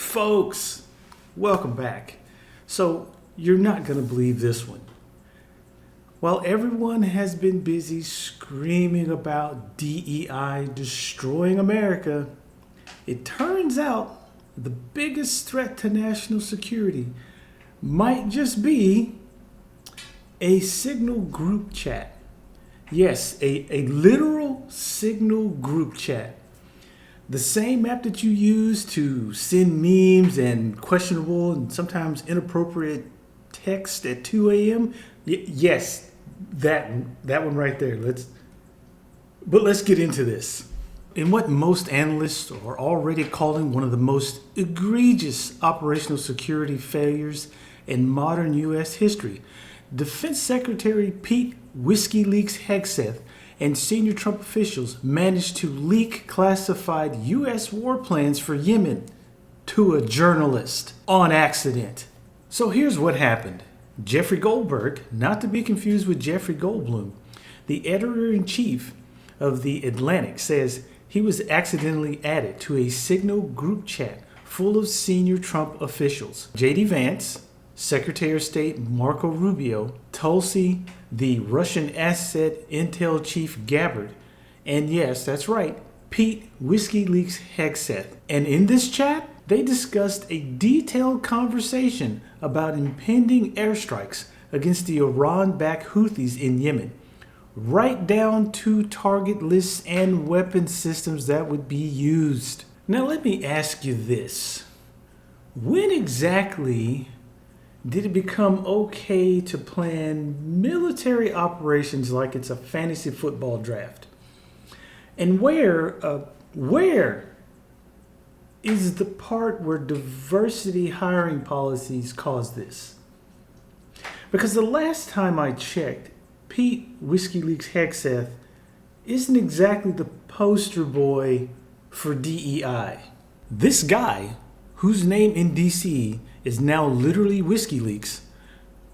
Folks, welcome back. So, you're not going to believe this one. While everyone has been busy screaming about DEI destroying America, it turns out the biggest threat to national security might just be a Signal group chat. Yes, a literal Signal group chat. The same app that you use to send memes and questionable and sometimes inappropriate text at 2 a.m. Yes, that one right there. Let's get into this. In what most analysts are already calling one of the most egregious operational security failures in modern U.S. history, Defense Secretary Pete Whisky Leaks Hegseth and senior Trump officials managed to leak classified U.S. war plans for Yemen to a journalist on accident. So here's what happened. Jeffrey Goldberg, not to be confused with Jeffrey Goldblum, the editor-in-chief of The Atlantic, says he was accidentally added to a Signal group chat full of senior Trump officials. J.D. Vance, Secretary of State Marco Rubio, Tulsi, the Russian asset intel chief Gabbard, and yes, that's right, Pete Whisky Leaks Hegseth. And in this chat, they discussed a detailed conversation about impending airstrikes against the Iran-backed Houthis in Yemen, right down to target lists and weapon systems that would be used. Now let me ask you this. When exactly did it become okay to plan military operations like it's a fantasy football draft? And where is the part where diversity hiring policies cause this? Because the last time I checked, Pete Whisky Leaks Hegseth isn't exactly the poster boy for DEI. This guy, whose name in DC is now literally Whisky Leaks,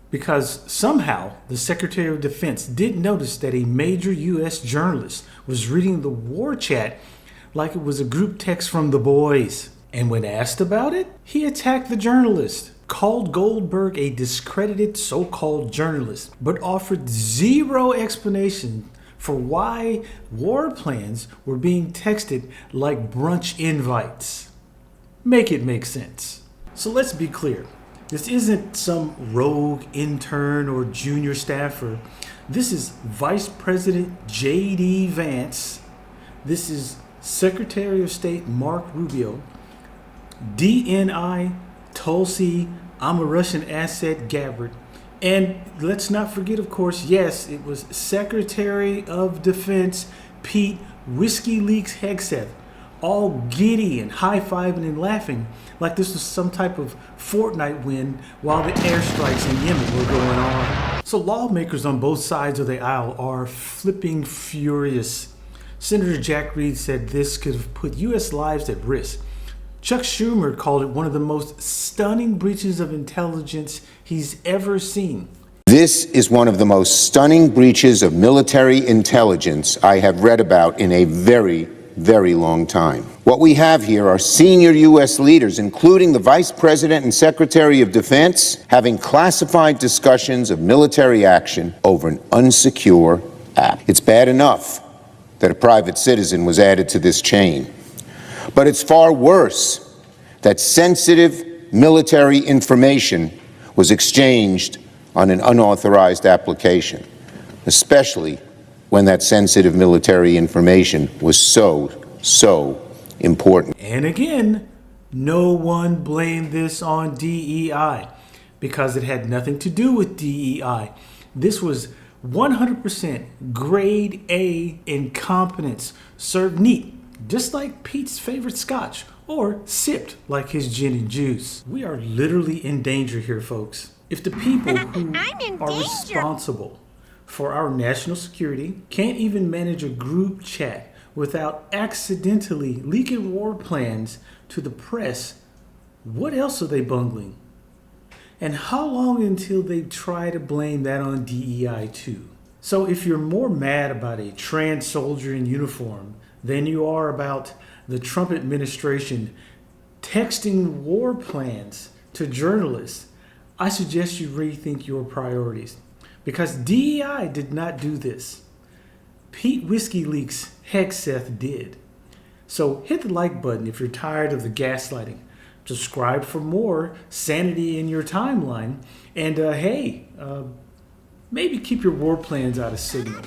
because somehow the Secretary of Defense did notice that a major U.S. journalist was reading the war chat like it was a group text from the boys. And when asked about it, he attacked the journalist, called Goldberg a discredited so-called journalist, but offered zero explanation for why war plans were being texted like brunch invites. Make it make sense. So let's be clear. This isn't some rogue intern or junior staffer. This is Vice President J.D. Vance. This is Secretary of State Mark Rubio. DNI Tulsi, I'm a Russian asset Gabbard. And let's not forget, of course, yes, it was Secretary of Defense Pete Whisky Leaks Hegseth, all giddy and high-fiving and laughing like this was some type of Fortnite win while the airstrikes in Yemen were going on. So lawmakers on both sides of the aisle are flipping furious. Senator Jack Reed said this could have put U.S. lives at risk. Chuck Schumer called it one of the most stunning breaches of intelligence he's ever seen. This is one of the most stunning breaches of military intelligence I have read about in a very long time. What we have here are senior U.S. leaders, including the Vice President and Secretary of Defense, having classified discussions of military action over an unsecure app. It's bad enough that a private citizen was added to this chain, but it's far worse that sensitive military information was exchanged on an unauthorized application, especially when that sensitive military information was so important. And again, no one blamed this on DEI because it had nothing to do with DEI. This was 100% grade A incompetence served neat, just like Pete's favorite scotch, or sipped like his gin and juice. We are literally in danger here, folks. If the people who are responsible for our national security can't even manage a group chat without accidentally leaking war plans to the press, what else are they bungling? And how long until they try to blame that on DEI too? So if you're more mad about a trans soldier in uniform than you are about the Trump administration texting war plans to journalists, I suggest you rethink your priorities. Because DEI did not do this. Whisky Leaks Hegseth did. So hit the like button if you're tired of the gaslighting. Subscribe for more sanity in your timeline. And maybe keep your war plans out of Signal.